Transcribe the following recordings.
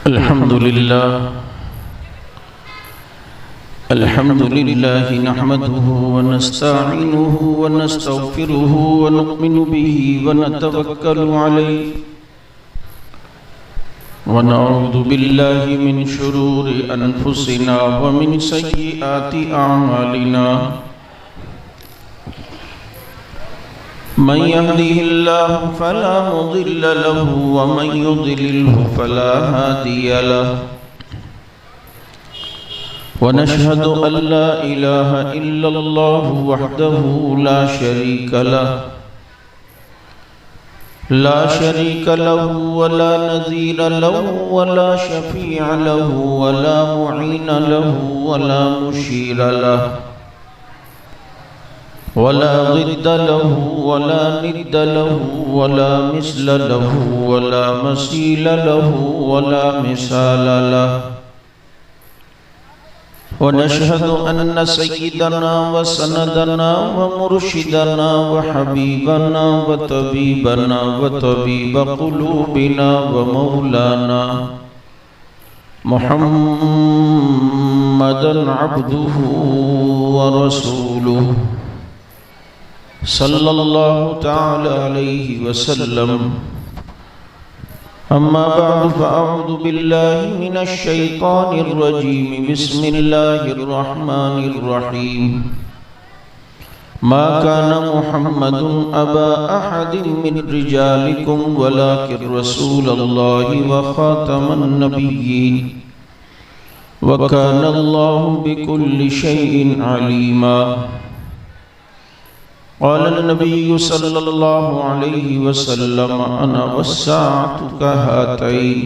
अल्हम्दुलिल्लाह नहमदुहु व नस्तईनुहु व नस्तगफिरुहु व नु'मिनु बिही व नतवक्कलु अलैहि व नऊज़ु बिल्लाहि मिन शुरूरि अनफुसिना व मिन सय्यिआति अअमालिना मन यहदिहिल्लाहु फला मुदिल्ल लहु व मन युद्लिलहु फला हादिय लहु व नशहदु अल्ला इलाहा इल्लल्लाहु वहदहु ला शरीका लहु व ला नज़ीर लहु व ला शफीअ लहु व ला मुईन लहु व ला मुशीर लहु वला ज़िद्द लहु वला निद्द लहु वला मिस्ल लहु वला मसील लहु वला मिसाल लहु व नशहदु अन्न सय्यदना व सनदना व मुर्शिदना व हबीबना व तबीबना व तबीब क़ुलूबिना व मौलाना मुहम्मदन अब्दुहु व रसूलुहु सल्लल्लाहु तआला अलैहि वसल्लम। अम्मा बअद फ़अऊज़ु बिल्लाहि मिनश शैतानिर रजीम। बिस्मिल्लाहिर रहमानिर रहीम। मा काना मुहम्मदुन अबा अहदिम मिन रिजालिकुम वलाकिन रसूलल्लाहि व खातमन नबिय्यीन व काना अल्लाहु बिकुल्लि शैइन अलीमा। क़ाल नबी सल्लल्लाहु अलैहि वसल्लम अना वस्साअतु कहातैन।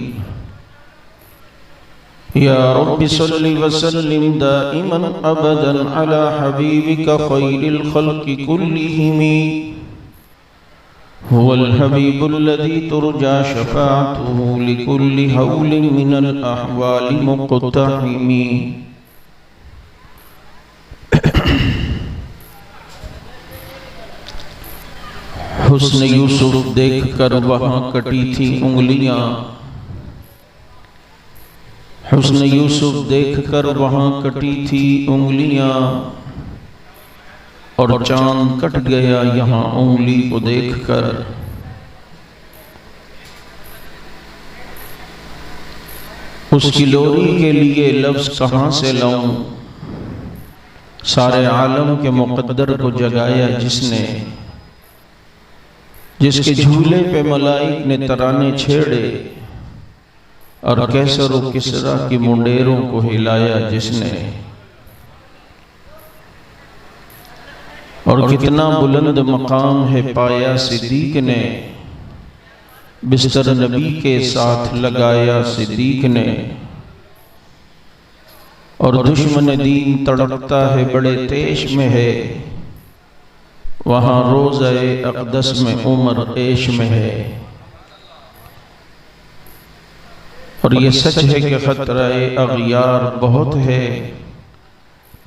या रब्बि सल्लि व सल्लिम दाइमन अबदन अला हबीबिका खैरिल खल्क़ि कुल्लिहिम हुवल हबीबुल्लज़ी तुरजा शफ़ाअतुहु लिकुल्लि हौलिन मिनल अहवालि मुक़्तहिम। हुस्न यूसुफ देख कर वहाँ कटी थी उंगलियाँ। हुस्न यूसुफ देख कर वहाँ कटी थी उंगलियाँ और चांद कट गया यहाँ उंगली को देखकर। उसकी लोरी के लिए लफ्ज़ कहाँ से लाऊं, सारे आलम के मुक़द्दर को जगाया जिसने, जिसके झूले पे मलाइक ने तराने छेड़े और कैसर व किसरा की मुंडेरों को हिलाया जिसने। और कितना बुलंद मकाम है पाया सिद्दीक ने, बिस्तर नबी के साथ लगाया सिद्दीक ने। और दुश्मन दीन तड़पता है बड़े तेश में है, वहाँ रोज़े अक़दस में उमर ऐश में है। और ये सच है कि ख़तरा-ए अग़यार बहुत है,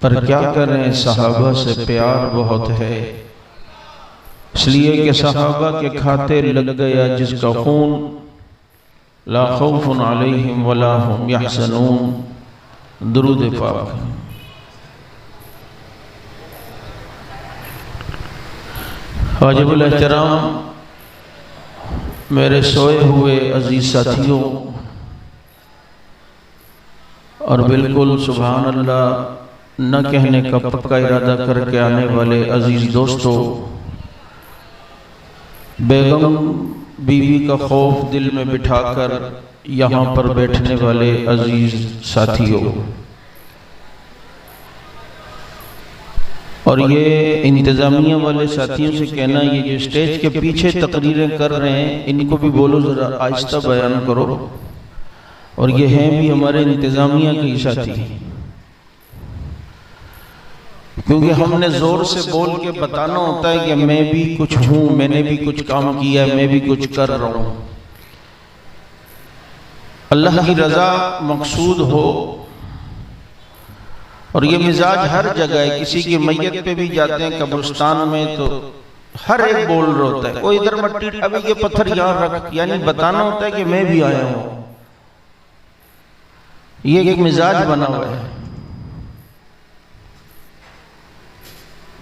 पर क्या करें सहाबा से प्यार बहुत है। इसलिए कि सहाबा के खाते लग गया जिसका खून, ला खौफ़ुन अलैहिम वला हुम यहज़नून। दुरूद पाक। वाजिबुल एहतराम मेरे सोए हुए अजीज साथियों और बिल्कुल सुभान अल्लाह न कहने का पक्का इरादा करके आने वाले अजीज दोस्तों, बेगम बीवी का खौफ दिल में बिठाकर यहाँ पर बैठने वाले अजीज साथियों, और ये इंतज़ामिया वाले साथियों से कहना, ये जो स्टेज के पीछे तकरीरें कर रहे हैं इनको भी बोलो ज़रा आहिस्ता बयान करो। और ये हैं भी हमारे इंतज़ामिया के साथी, क्योंकि हमने ज़ोर से बोल के बताना होता है कि मैं भी कुछ हूँ, मैंने भी कुछ काम किया, मैं भी कुछ कर रहा हूँ। अल्लाह की रज़ा मकसूद हो। और ये मिजाज हर जगह है, किसी की मैयत पे भी जाते हैं कब्रिस्तान में तो हर एक बोल रहा होता है, कोई इधर मट्टी अभी ये पत्थर यहाँ रख, यानी बताना होता है कि मैं भी आया हूँ। ये एक मिजाज बना हुआ है।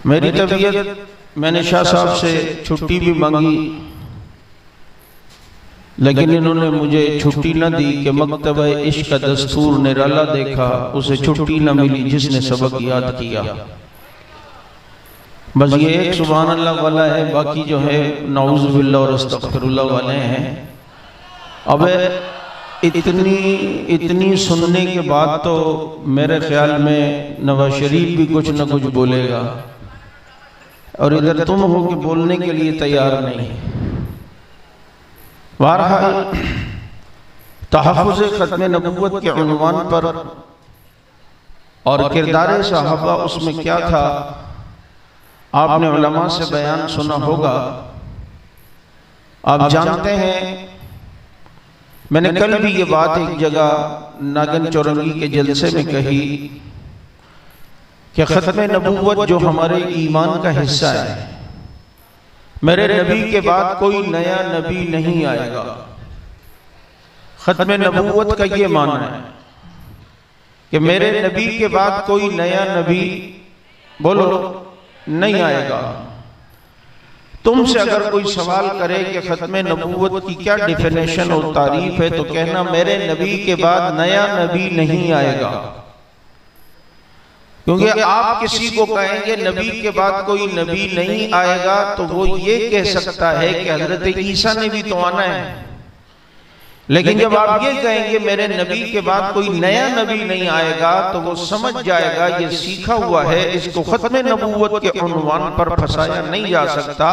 मेरी तबीयत, मैंने शाह साहब से छुट्टी भी मांगी, लेकिन इन्होंने मुझे छुट्टी न दी कि मकतबा इश्क का दस्तूर निराला देखा, उसे छुट्टी न मिली जिसने सबक याद किया। बस ये एक सुभान अल्लाह वाला है, बाकी जो है नाउज़ बिल्लाह और अस्तगफिरुल्लाह वाले हैं। अब इतनी सुनने के बाद तो मेरे ख्याल में नवाज शरीफ भी कुछ न कुछ बोलेगा, और इधर तुम हो कि बोलने के लिए तैयार नहीं। बहरहाल तहफ़्फ़ुज़ ख़त्म नबुव्वत के उन्वान पर और किरदार सहाबा, उसमें क्या था आपने उलमा से बयान सुना होगा। आप जानते हैं, मैंने कल भी ये बात एक जगह नागन चौरंगी के जलसे में कही कि ख़त्म नबुव्वत जो हमारे ईमान का हिस्सा है, मेरे नबी के बाद कोई नया नबी नहीं आएगा। ख़त्म नबुव्वत का ये माना है कि मेरे नबी के बाद कोई नया नबी बोलो नहीं आएगा। तुमसे अगर कोई सवाल करे कि ख़त्म नबुव्वत की क्या डिफिनेशन और तारीफ है, तो कहना मेरे नबी के बाद नया नबी नहीं आएगा। क्योंकि आप किसी को कहेंगे नबी के बाद कोई नबी नहीं आएगा, तो वो ये कह सकता है कि हजरत ईसा ने भी तो आना है। लेकिन जब आप ये कहेंगे मेरे नबी के बाद कोई नया नबी नहीं आएगा, तो वो समझ जाएगा ये सीखा हुआ है, इसको ख़त्म नबुव्वत के उन्वान पर फंसाया नहीं जा सकता।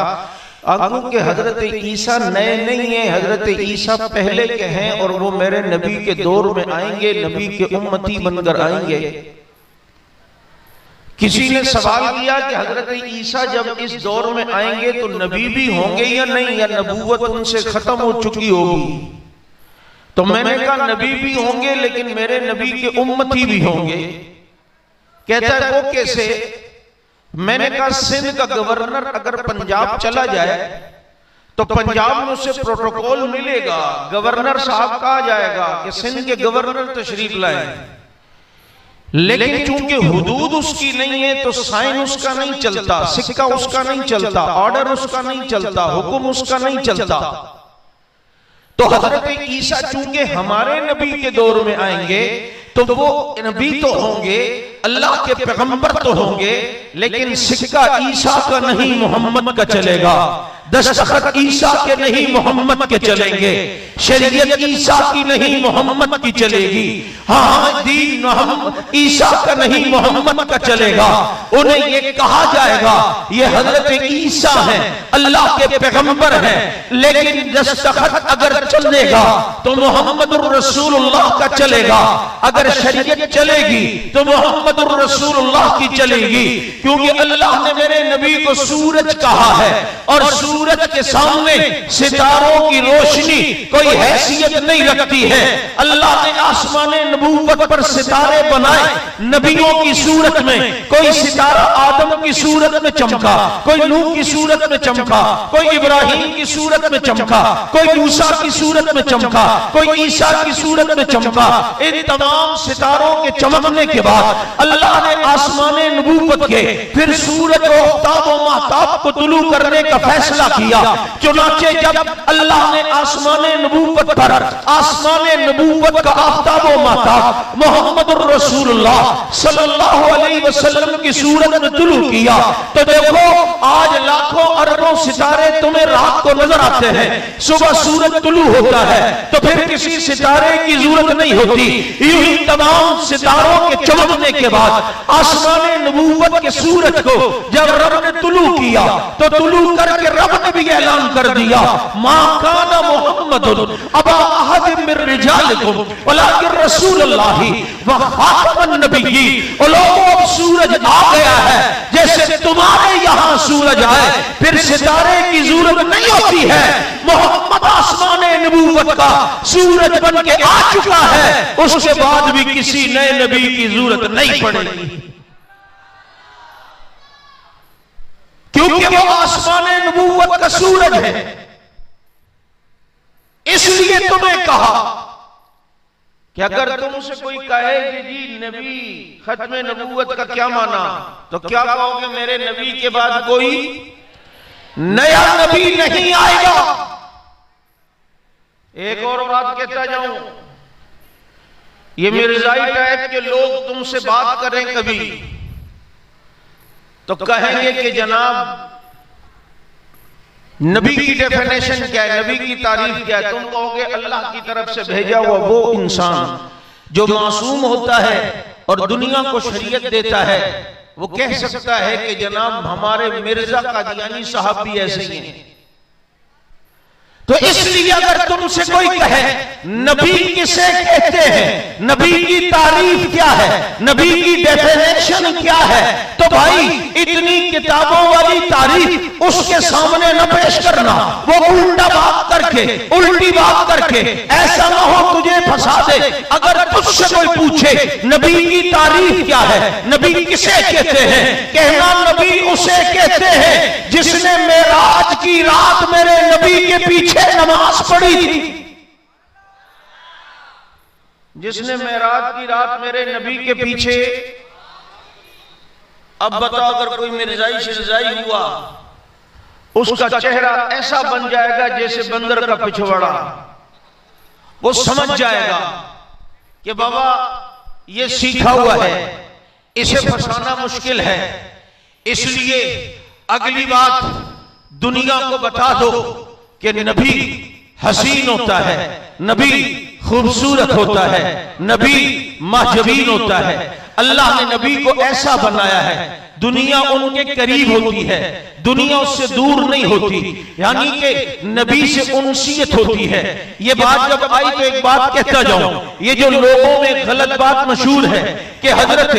क्योंकि हजरत ईसा नए नहीं है, हजरत ईसा पहले के हैं और वो मेरे नबी के दौर में आएंगे, नबी के उम्मती बनकर आएंगे। किसी ने सवाल किया कि हजरत ईसा जब इस दौर में आएंगे तो नबी भी होंगे या नहीं, या नबुव्वत उनसे खत्म हो चुकी होगी। तो मैंने कहा नबी भी होंगे, लेकिन मेरे नबी के उम्मती भी होंगे। कहता है वो कैसे? मैंने कहा सिंध का गवर्नर अगर पंजाब चला जाए तो पंजाब में उसे प्रोटोकॉल मिलेगा, गवर्नर साहब कहा जाएगा कि सिंध के गवर्नर तशरीफ लाए। लेकिन चूंकि हुदूद उसकी नहीं है तो साइन उसका नहीं चलता, सिक्का उसका नहीं चलता, ऑर्डर उसका नहीं चलता, हुक्म उसका नहीं चलता। तो हजरत ईसा चूंकि हमारे नबी के दौर में आएंगे तो वो नबी तो होंगे, अल्लाह के पैगंबर तो होंगे, लेकिन सिक्का ईसा का नहीं मोहम्मद का चलेगा, दस्तखत ईसा के नहीं मोहम्मद के चलेंगे, शरीयत ईसा की नहीं मोहम्मद की चलेगी। हाँ, दीन ईसा का नहीं मोहम्मद का चलेगा। उन्हें ये कहा जाएगा ये हजरत ईसा है, अल्लाह के पैगंबर है, लेकिन दस्तखत अगर चलेगा तो मोहम्मदुर रसूलुल्लाह का चलेगा, अगर शरीयत चलेगी तो मोहम्मदुर रसूलुल्लाह की चलेगी। क्योंकि अल्लाह ने मेरे नबी को सूरज कहा है, और सूरज के सामने सितारों की रोशनी कोई हैसियत नहीं रखती है। अल्लाह ने आसमान नबूवत पर सितारे बनाए नबियों की सूरत में। कोई सितारा आदम की सूरत में चमका, कोई नूह की सूरत में चमका, कोई इब्राहिम की सूरत में चमका, कोई मूसा की सूरत में चमका, कोई ईसा की सूरत में चमका। इन तमाम सितारों के चमकने के बाद अल्लाह ने आसमान नबूवत के फिर सूरज और आफ्ताब और महताब को तुलू करने का फैसला किया। चुनाचे जब अल्लाह ने आसमान नबूवत पर आसमान नबूवत का आफ्ताब और महताब मोहम्मदुर रसूलुल्लाह सल्लल्लाहु अलैहि वसल्लम की सूरत में तुलू किया, तो देखो आज लाखों अरबों सितारे तुम्हें रात को नजर आते हैं, सुबह सूरज तुलू होता है तो फिर किसी सितारे की जरूरत नहीं होती। यूं ही तमाम सितारों के चमकने के बाद आसमान नबूवत के सूरज को जब रब ने तुलू किया तो तुलू करके रब ने भी ऐलान कर दिया, मा काना मुहम्मदुन अबा अहद मिन रिजालिकुम वलाकिन रसूलुल्लाहि व खातमुन नबिय्यीन। लोगों, सूरज आ गया है जैसे तुम्हारे यहां सूरज आए, फिर सितारे की जरूरत नहीं होती है। मोहम्मद आसमान नबूवत का सूरज बन के आ चुका है, उसके बाद भी किसी नए नबी की जरूरत नहीं पड़ेगी, क्योंकि वो आसमान नबूवत का सूरज है। इसलिए तुम्हें कहा कि अगर तुमसे कोई कहे कि जी नबी खत्म नबूवत का क्या माना, तो क्या कहोगे? मेरे नबी के बाद कोई नया नबी नहीं आएगा। एक और बात कहता जाऊं, ये मिर्जाई टाइप के लोग तुमसे बात करें कभी तो कहेंगे कि जनाब नबी की डेफिनेशन क्या है, नबी की तारीफ क्या है? तुम कहोगे अल्लाह की तरफ से भेजा हुआ वो इंसान जो मासूम होता है और दुनिया को शरीयत देता है, वो कह सकता है कि जनाब हमारे मिर्जा कादियानी साहब भी ऐसे ही हैं। तो इसलिए अगर तुमसे कोई कहे नबी किसे कहते हैं, नबी की तारीफ क्या है, नबी की डेफिनेशन क्या है, तो भाई इतनी किताबों वाली तारीफ उसके सामने न पेश करना। वो उल्टा बात करके, उल्टी बात करके ऐसा ना हो तुझे फंसा दे। अगर तुझसे कोई पूछे नबी की तारीफ क्या है, नबी किसे कहते हैं, कहना नबी उसे कहते हैं जिसने मेराज की रात मेरे नबी के पीछे नमाज पढ़ी थी। जिसने मेराज की रात मेरे नबी के पीछे। अब बताओ अगर कोई मिर्जाई शिरजाई हुआ, उसका चेहरा ऐसा बन जाएगा जैसे बंदर का पिछवाड़ा। वो समझ जाएगा कि बाबा ये सीखा हुआ है, इसे फंसाना मुश्किल है। इसलिए अगली बात दुनिया को बता दो कि नबी हसीन होता है, नबी खूबसूरत होता है, नबी महजबीन होता है। अल्लाह ने नबी को ऐसा बनाया है, दुनिया उनके करीब होती है, दुनिया उससे दूर नहीं होती, यानी कि नबी से उनसीयत होती है। ये बात जब आई तो एक बात कहता जाऊं, ये जो लोगों में गलत बात मशहूर है कि हजरत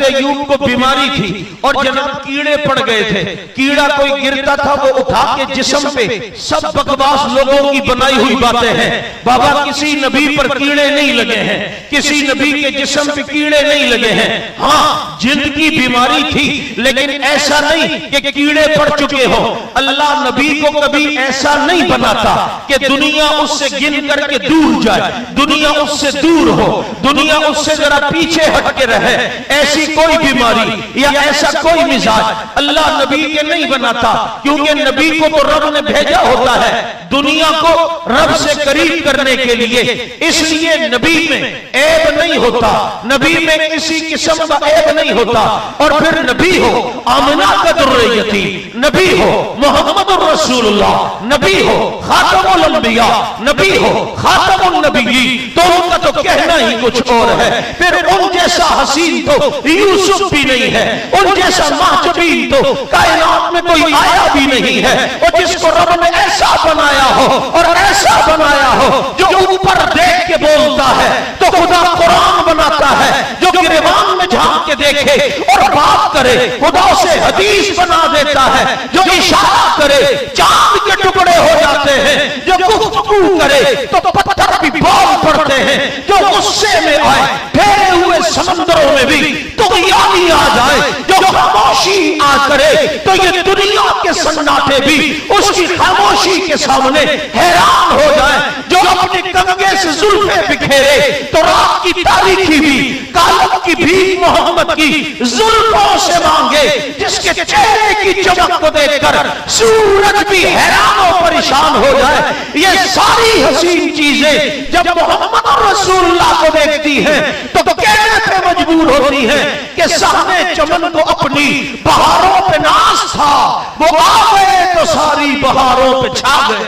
अय्यूब को बीमारी थी और जनाब कीड़े पड़ गए थे, कीड़ा कोई गिरता था वो उठा के जिस्म पे, सब बकवास लोगों की बनाई हुई बातें हैं। बाबा किसी नबी पर कीड़े नहीं लगे हैं, किसी नबी के जिस्म पे कीड़े नहीं लगे हैं। हाँ जिल्द की बीमारी थी, लेकिन ऐसा नहीं कि कीड़े पड़ चुके हो। अल्लाह नबी को कभी ऐसा नहीं बनाता कि दुनिया उससे गिन करके दूर जाए, दुनिया उससे दूर हो, दुनिया उससे जरा पीछे हट के रहे। ऐसी कोई बीमारी या ऐसा कोई मिजाज अल्लाह नबी के नहीं बनाता, क्योंकि नबी को तो रब ने भेजा होता है दुनिया को रब से करीब करने के लिए। इसलिए नबी में ऐब नहीं होता, नबी में किसी किस्म का ऐब नहीं होता। और फिर नबी हो आमिना का दुर्रयती, नबी हो मोहम्मद रसूलुल्लाह, नबी हो खातमुल अंबिया, नबी हो खातमुन नबिय्यीन, तो उनका तो कहना ही कुछ और है। फिर उन जैसा हसीन तो यूसुफ भी नहीं है, उन जैसा महजबीन तो कायनात में कोई आया भी नहीं है। और जिसको रब ने ऐसा बनाया हो और ऐसा बनाया हो जो ऊपर देख के बोलता है, तो खुदा कुरान बनाता है जो गिरबान में झांक के देखे और बात करे, खुदा उसे हदीस बना देता है जो इशारा करे चांद के टुकड़े हो जाते हैं, जो गुफ्तगू करे तो पत्थर भी बोल पड़ते हैं, जो गुस्से में आए ठहरे हुए समंदरों में भी तुगयानी आ जाए, जो खामोशी आ करे तो ये दुनिया के सन्नाटे भी उसकी खामोशी के सामने हैरान हो जाए, जो अपने कंगे से जुल्फे बिखेरे तो रात की तारीखी भी कालम की भीख मोहम्मद की जुल्फों से मांगे, जिसके चेहरे की चमक को देखकर सूरज भी हैरान और परेशान हो जाए। ये सारी हसीन चीजें जब मोहम्मद रसूलुल्लाह को देखती हैं तो कहने पे मजबूर होती हैं कि सामने चमन को अपनी बहारों पे नाज था, वो आ गए तो सारी बहारों पे छा गए।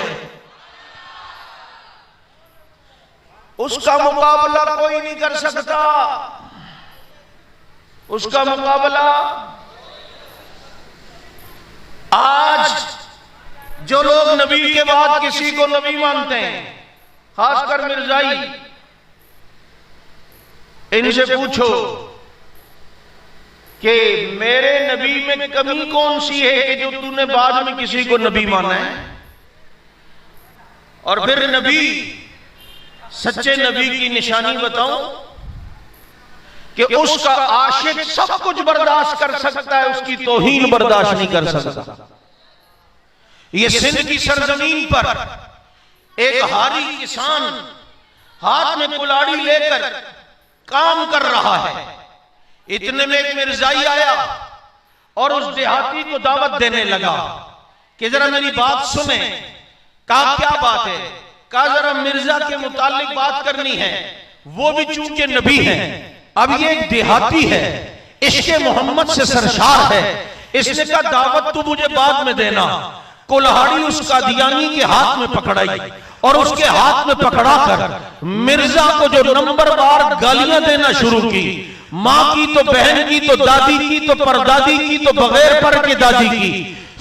उसका मुकाबला कोई नहीं कर सकता, उसका मुकाबला। आज जो लोग नबी के बाद किसी को नबी मानते हैं, खासकर मिर्जाई, इनसे पूछो कि मेरे नबी में कमी कौन सी है कि जो तूने बाद में किसी को नबी माना है। और फिर नबी, सच्चे नबी की निशानी बताऊं कि उसका आशिक सब कुछ बर्दाश्त कर सकता है, उसकी तौहीन बर्दाश्त नहीं कर सकता। ये सिंध की सरजमीन पर एक हारी किसान हाथ में कुल्हाड़ी लेकर काम कर रहा है। इतने में एक मिर्जाई आया और उस देहाती को दावत देने लगा कि जरा मेरी बात सुने। कहा क्या बात है? कहा जरा मिर्जा के मुतालिक बात करनी है, वो भी चूंकि नबी है। अब ये एक देहाती है, इश्क़े मोहम्मद से सरशार है। इसने कहा दावत तू मुझे बाद में देना। कुल्हाड़ी उस कादियानी के हाथ में पकड़ाई और उसके हाथ में पकड़ा कर मिर्जा को जो नंबरवार गालियां देना शुरू की, मां की तो बहन की तो दादी की तो परदादी की तो बगैर पर के दादी की,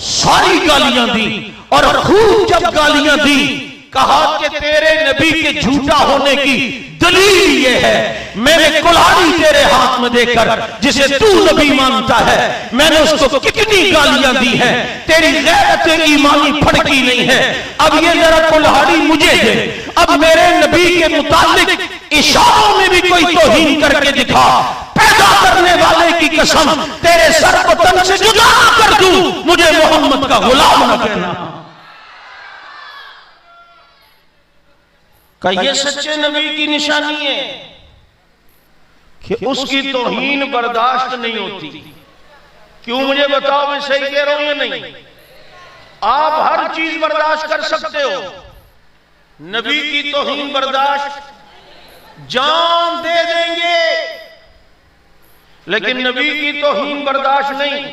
सारी गालियां दी। और खूब जब गालियां दी, कहा कि तेरे नबी के झूठा होने की दलील ये है, मैंने कुल्हाड़ी तेरे हाथ में देकर जिसे तू नबी मानता है, मैंने उसको कितनी गालियां दी है, तेरी गैरत ईमानी फड़की नहीं है। अब ये जरा कुल्हाड़ी मुझे दे, अब मेरे नबी के मुतालिक इशारों में भी कोई तौहीन करके दिखा, पैदा करने वाले की कसम तेरे सर को तन से जुदा कर दूं, मुझे मोहम्मद का गुलाम न कहना। का ये सच्चे नबी की निशानी है कि उसकी तौहीन बर्दाश्त नहीं होती। क्यों मुझे बताओ, मैं सही कह रहा हूं या नहीं? आप हर चीज बर्दाश्त कर सकते हो, नबी की तौहीन बर्दाश्त, जान दे देंगे, लेकिन नबी की तौहीन बर्दाश्त नहीं।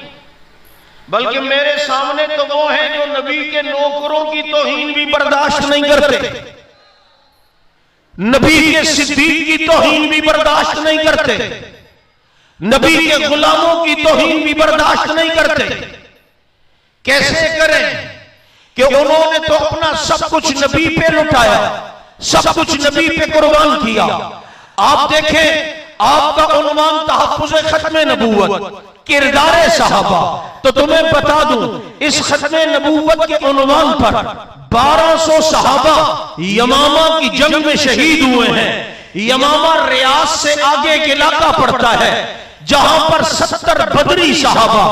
बल्कि मेरे सामने तो वो हैं जो नबी के नौकरों की तौहीन भी बर्दाश्त नहीं करते, नबी के सिद्दीक की तौहीन भी बर्दाश्त नहीं करते, नबी के गुलामों की तौहीन भी बर्दाश्त नहीं करते। कैसे करें कि उन्होंने तो अपना सब कुछ नबी पे लुटाया, सब कुछ नबी पे कुर्बान किया। आप देखें, आपका उन्वान तहफ्फुज़ खत्मे नबूवत, किरदारे सहाबा, तो तुम्हें बता दूं इस खत्मे नबूवत के उन्वान पर 1200 सहाबा यमामा की जंग में शहीद हुए हैं। यमामा रियाज से आगे एक इलाका पड़ता है जहां पर 70 बदरी सहाबा,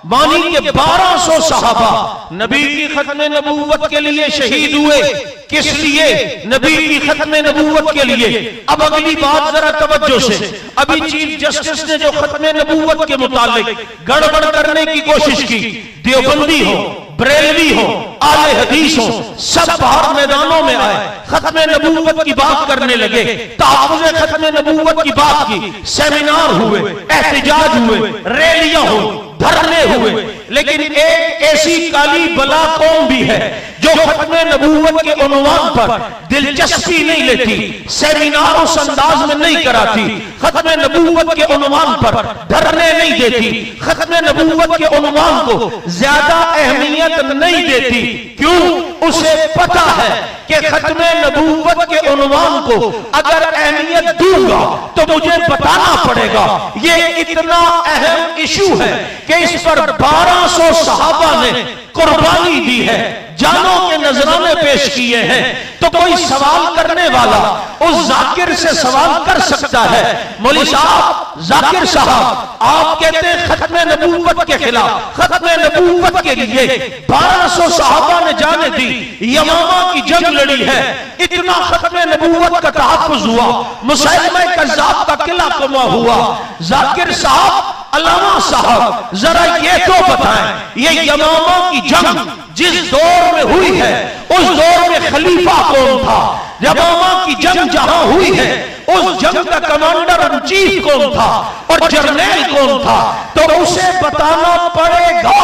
मानी के 1200 सहाबा नबी की खत्मे नबूवत के लिए शहीद हुए। किस लिए? नबी की खत्मे नबूवत के लिए। अब अगली बात जरा तवज्जो से, अभी चीफ जस्टिस ने जो खत्मे नबूवत के मुतालिक गड़बड़ करने की कोशिश की, देवबंदी हो, बरेलवी हो, आले हदीस हो, सब बाहर मैदानों में आए, खत्मे नबूवत की बात करने लगे, तहफ्फुज़ खत्मे नबूवत की बात की, सेमिनार हुए, एहतिजाज हुए, रैलियां हुई, धरने हुए। लेकिन एक ऐसी काली बला कौम भी है जो खत्मे नबूवत के उन्वान पर दिलचस्पी नहीं लेती, सेमिनार उस अंदाज में नहीं कराती, खत्मे नबूवत के उन्वान पर धरने नहीं देती, खत्मे नबूवत के उन्वान को ज्यादा अहमियत नहीं देती। क्यों? उसे पता है कि खत्मे नबूवत के उन्वान को अगर अहमियत दूंगा तो मुझे बताना पड़ेगा ये इतना अहम इशू है कि इस पर 1200 सहाबा ने कुर्बानी दी है, जानों के नजराने पेश किए हैं। तो कोई सवाल करने वाला उस जाकिर से सवाल कर सकता है, मौलवी साहब, जाकिर साहब, आप कहते हैं खत्मे नबूवत के खिलाफ, खत्मे नबूवत के लिए 1200 सहाबा ने जाने दी, यमामा की जंग लड़ी है, इतना खत्मे नबूवत का तहफ्फुज़ हुआ, मुसैलमा कज़्ज़ाब का किला कमा हुआ। जाकिर साहब, अल्लामा साहब, जरा ये तो बताएं, ये यमामा की जंग जिस दौर में हुई है उस दौर में खलीफा कौन था? यमामा की जंग जहां हुई है उस जंग का कमांडर इन चीफ कौन था और जर्नल कौन था? तो उसे बताना पड़ेगा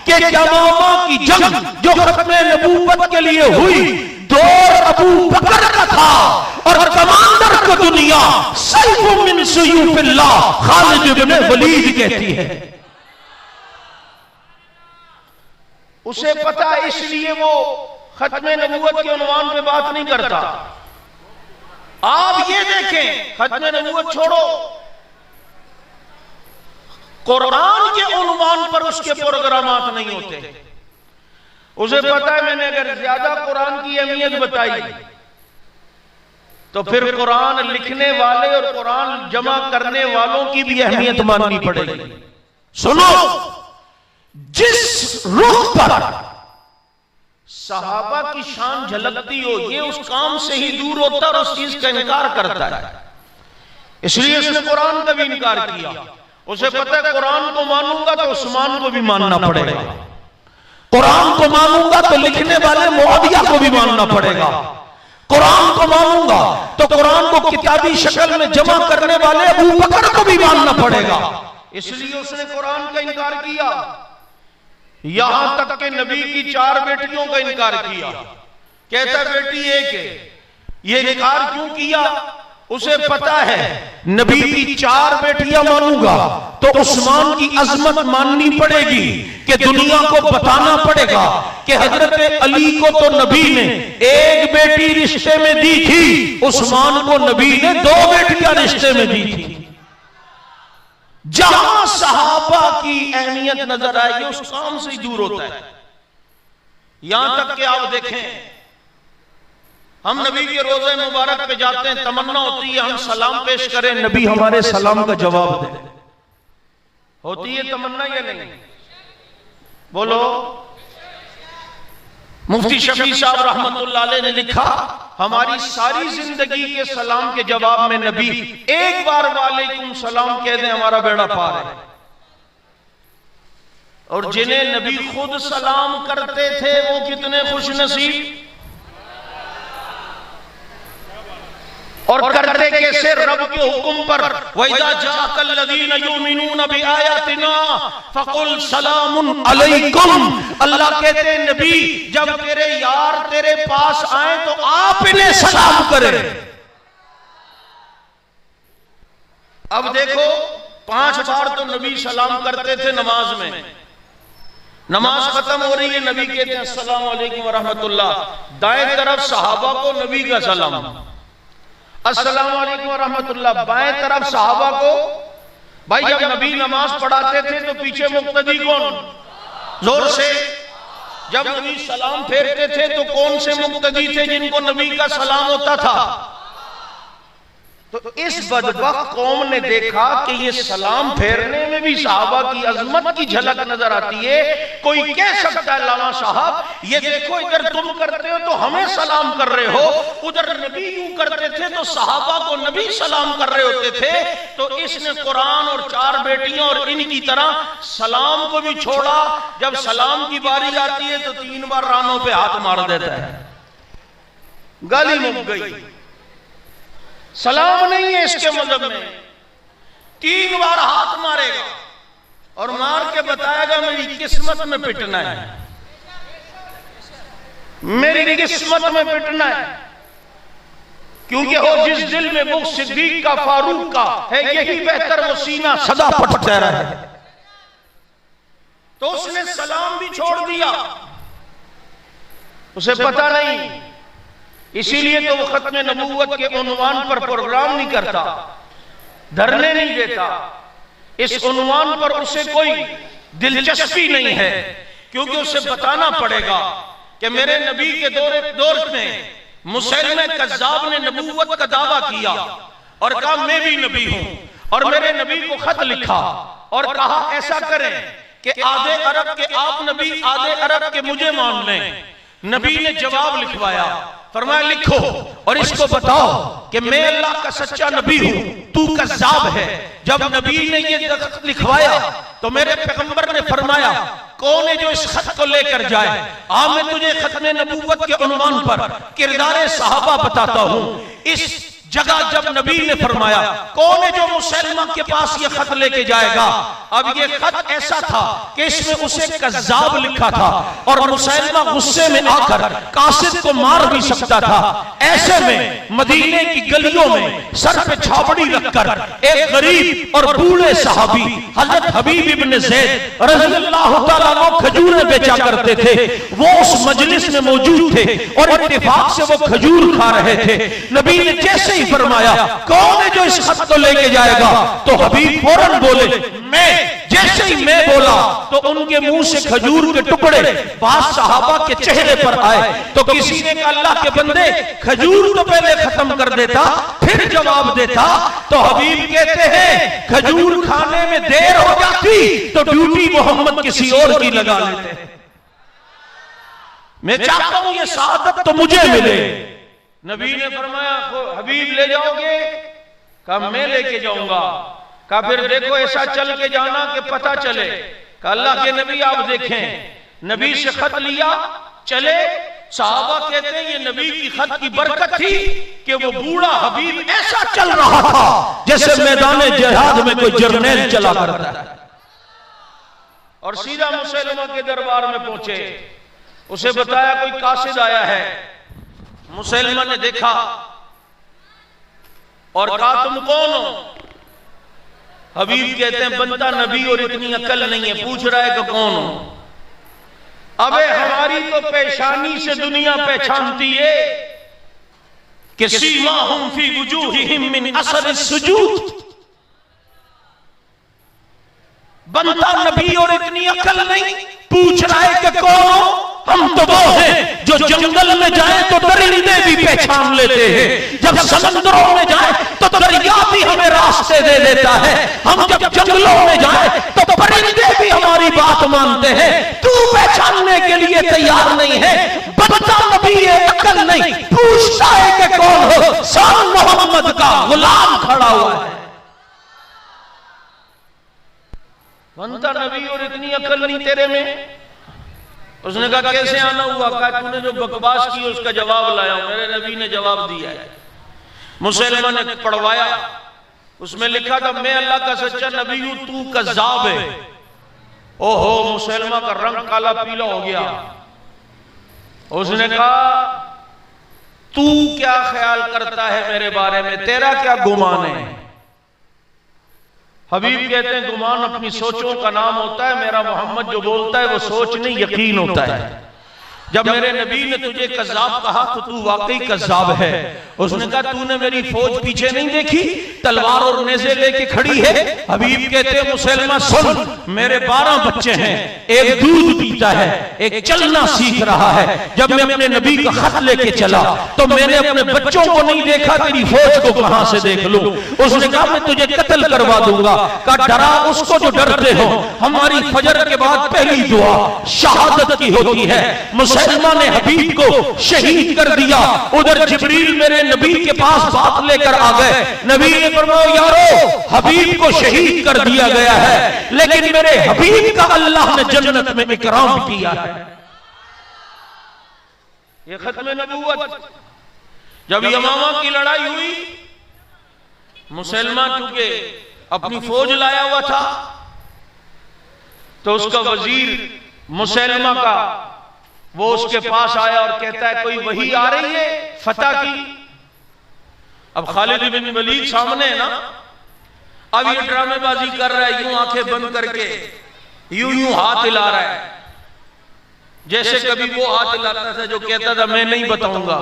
कि यमामा की जंग जो खत्मे नबूवत के लिए हुई, दौर अबू बकर का था और कमांडर को दुनिया सैफ़ुम मिन सुयूफ़िल्लाह खालिद इब्न वलीद कहती है। उसे पता, इसलिए वो खत्मे नबूवत के उन्वान पे बात नहीं करता। आप ये देखें, खत्मे नबूवत छोड़ो, कुरान के उन्वान पर उसके प्रोग्रामात नहीं होते। उसे पता है मैंने अगर ज्यादा कुरान की अहमियत बताई तो फिर कुरान लिखने वाले और कुरान जमा करने वालों की भी अहमियत माननी पड़ेगी। सुनो, जिस रुख पर सहाबा की शान झलकती हो, ये उस काम से ही दूर होता और उस चीज का इनकार करता है। इसलिए उसने कुरान का भी इनकार किया। उसे पता है कुरान को मानूंगा तो उस्मान को भी मानना पड़ेगा, कुरान को मानूंगा तो लिखने वाले मुआविया को भी मानना पड़ेगा, कुरान को मानूंगा तो कुरान को किताबी शक्ल में जमा करने वाले अबू बकर को भी मानना पड़ेगा। इसलिए उसने कुरान का इनकार किया। यहां तक के नबी की 4 बेटियों का इनकार किया। कहता बेटी एक है। ये इनकार क्यों किया? उसे पता है नबी की 4 बेटियां मानूंगा तो उस्मान की अजमत माननी पड़ेगी कि दुनिया को बताना पड़ेगा कि हजरत अली को तो नबी ने एक बेटी रिश्ते में दी थी, उस्मान को नबी ने 2 बेटियां रिश्ते में दी थी। जहां सहाबा की अहमियत नजर आएगी उस काम से ही दूर होता है। यहां तक कि आप देखें, हम नबी के रोजे मुबारक पे जाते हैं, तमन्ना होती है हम सलाम पेश करें, नबी हमारे सलाम का जवाब दे। होती है तमन्ना या नहीं? बोलो। मुफ्ती शफी साहब रहमतुल्लाह अलैह ने लिखा, हमारी सारी जिंदगी के सलाम के जवाब में नबी एक बार वालेकुम सलाम कह दें हमारा बेड़ा पार है। और जिन्हें नबी खुद सलाम करते थे वो कितने खुश नसीब। और करते कैसे? रब के हुक्म पर, वइज़ा जाअकल लज़ीना युमिनूना बिआयातिना फकुल सलामुन अलैकुम। अल्लाह कहते हैं नबी जब तेरे यार तेरे पास आए तो आप इन्हें सलाम करें। अब देखो 5 बार तो नबी सलाम करते थे नमाज में। नमाज खत्म हो रही है, नबी कहते हैं अस्सलाम वालेकुम व रहमतुल्लाह। दाएं तरफ सहाबा को नबी का सलाम, अस्सलाम वालेकुम व रहमतुल्लाह। बाएं तरफ सहाबा को। भाई जब नबी नमाज पढ़ाते थे तो पीछे मुक्तदी कौन? जोर से। जब नबी सलाम फेरते थे तो कौन से मुक्तदी थे जिनको नबी का सलाम होता था? तो इस बदबख्त कौम ने देखा कि ये सलाम फेरने में भी सहाबा की अजमत की झलक नजर आती है। कोई कह सकता है लामा साहब ये देखो इधर तुम करते हो तो हमें सलाम कर रहे हो, उधर नबी यूं करते थे तो सहाबा को नबी सलाम कर रहे होते थे। तो इसने कुरान और 4 बेटियों और इनकी तरह सलाम को भी छोड़ा। जब सलाम की बारी आती है तो 3 बार रानों पे हाथ मार देता है। गाली मुक गई। सलाम नहीं है इसके मजहब में। 3 बार हाथ मारेगा और मार के बताएगा मेरी किस्मत में पिटना है, मेरी किस्मत में पिटना है। क्योंकि हो जिस दिल में वो सिद्दीक का फारूक का है यही बेहतर वो सीना सदा पटता रहा है। तो उसने सलाम भी छोड़ दिया, उसे पता नहीं। इसीलिए तो वो खत्म नबूवत के उन्वान पर प्रोग्राम नहीं करता, धरने नहीं देता। इस उन्वान पर उसे कोई दिलचस्पी नहीं है, क्योंकि उसे बताना पड़ेगा कि मेरे नबी के दौर में मुसैलमा कज़्ज़ाब ने नबूवत का दावा किया और कहा मैं भी नबी हूं, और मेरे नबी को खत लिखा और कहा ऐसा करें कि आधे अरब के आप नबी, आधे अरब के मुझे मान लें। नबी ने जवाब लिखवाया, फरमाया लिखो और इसको बताओ कि मैं अल्लाह का सच्चा नबी हूं, तू कज़्ज़ाब है। जब नबी ने ये खत लिखवाया तो मेरे पैगंबर ने फरमाया कौन है जो इस खत को लेकर जाए? आ मैं तुझे खत्म नबूवत के उन्वान पर किरदार सहाबा बताता हूं। इस जगह जब नबी ने फरमाया कौन है जो मुसैलमा के पास ये खत लेके जाएगा? अब ये खत ऐसा था कि इसमें उसे कज़्ज़ाब लिखा था और मुसैलमा गुस्से में आकर कासिद को मार भी सकता था। ऐसे में मदीने की गलियों में सर पे छाबड़ी रखकर एक गरीब और बूढ़े सहाबी हजरत हबीब इब्न ज़ैद रज़ियल्लाहु तआला अन्हु खजूरें बेचा करते थे। वो उस मजलिस में मौजूद थे और इत्तेफाक से वो खजूर खा रहे थे। नबी ने जैसे ही फरमाया कौन है जो इस खत को लेके जाएगा, तो हबीब फौरन बोले मैं। जैसे ही मैं बोला तो उनके मुंह से खजूर के टुकड़े बास सहाबा के चेहरे पर आए। तो किसी ने कहा अल्लाह के बंदे खजूर तो पहले खत्म कर देता फिर जवाब देता। तो हबीब कहते हैं खजूर खाने में देर हो जाती तो ड्यूटी मोहम्मद किसी और की लगा लेते। मैं चाहता हूं ये शहादत तो मुझे मिले। नबी ने फरमाया हबीब ले जाओगे? कहा मैं लेके जाऊंगा। कहा फिर देखो ऐसा चल के जाना कि पता चले। कहा अल्लाह के नबी आप देखें। नबी से खत लिया, चले। साहबा कहते हैं ये नबी की खत की बरकत थी कि वो बूढ़ा हबीब ऐसा चल रहा था जैसे मैदान जिहाद में कोई जर्नैल चला करता है। और सीधा मुसैलमा के दरबार में पहुंचे। उसे बताया कोई कासिद आया है। मुसैलमा ने देखा और कहा तुम कौन हो? हबीब कहते हैं बनता नबी और इतनी अकल नहीं है, पूछ रहा है कि कौन हो। अबे हमारी तो पेशानी से दुनिया पहचानती है कि सीमाहुम फी वुजूहिहिम मिन असर सुजूद। बनता नबी और इतनी अकल नहीं, पूछ रहा है कि कौन हो? हम तो वो हैं जो जंगल में जाए तो दरिंदे भी पहचान लेते हैं, जब समंदरों में जाए तो दरिया भी हमें रास्ते दे देता है, हम जब जंगलों में जाए तो परिंदे भी हमारी बात मानते हैं। तू पहचानने के लिए तैयार नहीं है। बनता नबी है, अकल नहीं, पूछता है कि कौन हो? शान मोहम्मद का गुलाम खड़ा हुआ है। बनता नबी और इतनी अकल नहीं तेरे में। उसने कहा कैसे आना हुआ? कहा तूने जो बकवास की उसका जवाब लाया हूं, मेरे नबी ने जवाब दिया है। मुसलमान ने पढ़वाया, उसमें लिखा था मैं अल्लाह का सच्चा नबी हूं, तू कज़्ज़ाब है। ओहो, मुसलमान का रंग काला पीला हो गया। उसने कहा तू क्या ख्याल करता है मेरे बारे में, तेरा क्या गुमान है? हबीब कहते हैं गुमान अपनी सोचों का नाम होता है, मेरा मोहम्मद जो बोलता है वो सोच नहीं यकीन होता है। जब मेरे नबी ने तुझे कज़्ज़ाब कहा तो तू वाकई कज़्ज़ाब है। उसने कहा तूने मेरी फौज पीछे नहीं देखी, तलवार और नेज़े लेके खड़ी है। हबीब कहते हैं मुसलमान सुन, मेरे 12 बच्चे हैं, एक दूध पीता है, एक चलना सीख रहा है। जब मैं अपने नबी का खत लेके चला तो मैंने अपने बच्चों को नहीं देखा, तेरी फौज को कहां से देख लूं? उसने कहा मैं तुझे कत्ल करवा दूंगा। कहा डरा उसको जो डरते हो। हमारी फजर के बाद पहली दुआ शहादत की होती है। मुसलमान ने हबीब को शहीद कर दिया। उधर जिब्रील मेरे नबी के पास बात लेकर आ गए। नबी ने फरमाया यारो हबीब को शहीद कर दिया गया है, लेकिन मेरे हबीब का अल्लाह ने जन्नत में इकराम किया है। ये खत्म नबूवत। जब यमामा की लड़ाई हुई, मुसलमान चूंकि अपनी फौज लाया हुआ था तो उसका वजीर मुसलमा का वो उसके पास आया और कहता है कोई वही आ रही है फतह की। अब खालिद बिन वलीद सामने है ना, अब ये ड्रामेबाजी कर रहा है, यूं आंखें बंद करके यूं यूं हाथ हिला रहा है, जैसे कभी वो हाथ हिलाता था जो कहता था मैं नहीं बताऊंगा।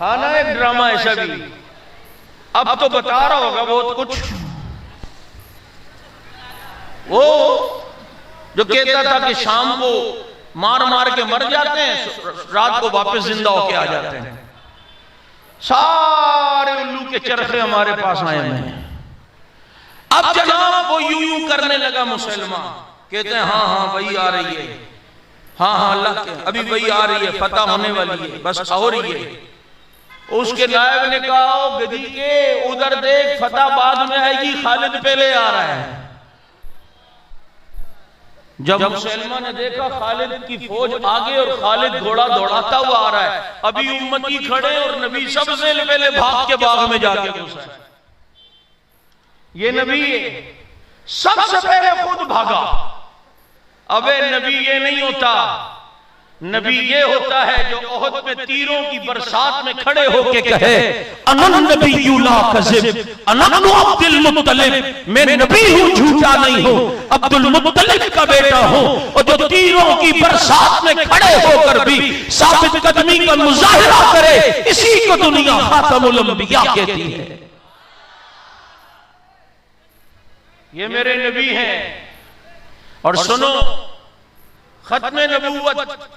हाँ ना, एक ड्रामा ऐसा भी। अब तो बता रहा होगा बहुत कुछ। वो जो कहता था कि शाम को मार मार के मर जाते हैं, रात को वापस जिंदा होके आ जाते हैं। सारे उल्लू के चरखे हमारे पास आए हैं। अब जनाब वो यूं यूं करने लगा मुसलमान। कहते हैं हाँ हाँ वही आ रही है, हाँ हाँ अल्लाह के अभी वही आ रही है, फतह होने वाली है, बस हो रही है। उसके नायब ने कहा गदी के उधर देख, फतह बाद में आएगी, खालिद पहले आ रहा है। जब मुसलमान ने देखा खालिद की फौज आगे और खालिद घोड़ा दौड़ाता हुआ आ रहा है, अभी उम्मती खड़े और नबी सबसे पहले भाग के बाग में जाके घुसा। ये नबी सबसे पहले खुद भागा। अबे नबी ये नहीं होता, नबी ये होता है जो ओहद में तीरों की बरसात में खड़े होके कहे अनन नबी ला कज़िब अनन अब्दुल मुत्तलिब, मैं नबी हूं झूठा नहीं हूं, अब्दुल मुत्तलिब का बेटा हूं। और जो तीरों की बरसात में खड़े होकर भी साबित कदमी का मुजाहिरा करे, इसी को दुनिया खातमुल अंबिया कहती है। ये मेरे नबी हैं। और सुनो, खत्म नबूवत,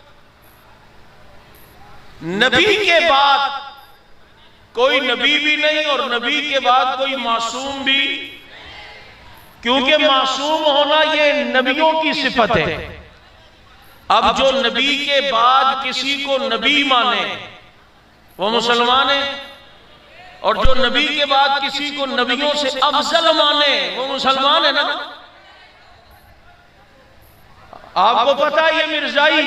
नबी के बाद कोई नबी भी नहीं और नबी के बाद कोई मासूम भी, क्योंकि मासूम होना ये नबियों की सिफत है। अब जो नबी के बाद किसी को नबी माने वो मुसलमान है, और जो नबी के बाद किसी को नबियों से अफजल माने वो मुसलमान है ना। आपको पता है ये मिर्जाई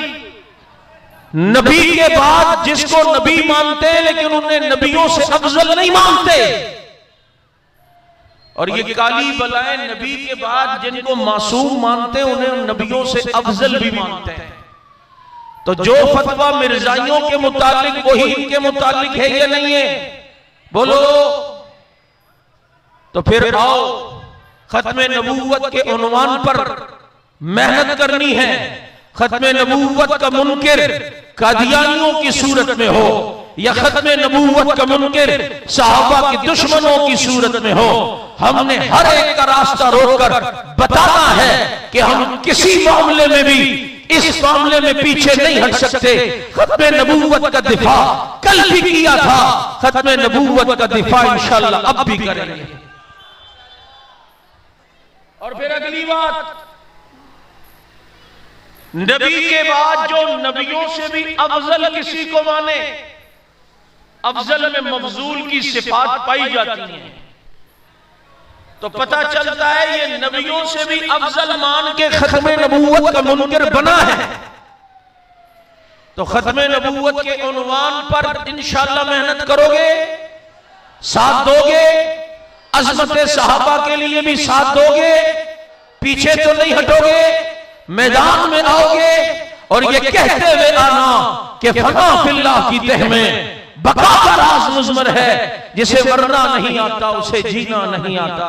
नबी के बाद जिसको नबी मानते हैं लेकिन उन्हें नबियों से अफजल नहीं मानते, और ये काली बलाएं नबी के बाद जिनको मासूम मानते हैं उन्हें नबियों से अफजल भी मानते हैं। तो जो फतवा मिर्जाइयों के मुतालिक वही इनके मुतालिक है या नहीं है, बोलो। तो फिर आओ खत्मे नबूवत के उन्वान पर मेहनत करनी है। खत्मे नबूवत का मुनकिर कादियानियों की सूरत में हो या खत्मे नबूवत का मुनकिर सहाबा के दुश्मनों की सूरत में हो, हमने हर एक का रास्ता रोककर बताना है कि हम किसी मामले में भी इस मामले में पीछे नहीं हट सकते। खत्मे नबूवत का दिफा कल भी किया था, खत्मे नबूवत का दिफा इंशाअल्लाह अब भी करेंगे। और फिर अगली बात, नबी के बाद जो नबियों से भी अफजल किसी को माने, अफजल में मफजूल की सिफात पाई जाती है, तो पता चलता है ये नबियों से भी अफजल मान के खत्मे नबूवत का मुनकिर बना है। तो खत्मे नबूवत के उन्वान पर इंशाअल्लाह मेहनत करोगे, साथ दोगे, अज़मत सहाबा के लिए भी साथ दोगे, पीछे तो नहीं हटोगे, मैदान में आओगे और ये कहते हुए आना कि फना फिल्लाह की तह में बका का राज मुज़मर है, जिसे मरना नहीं आता उसे जीना नहीं आता।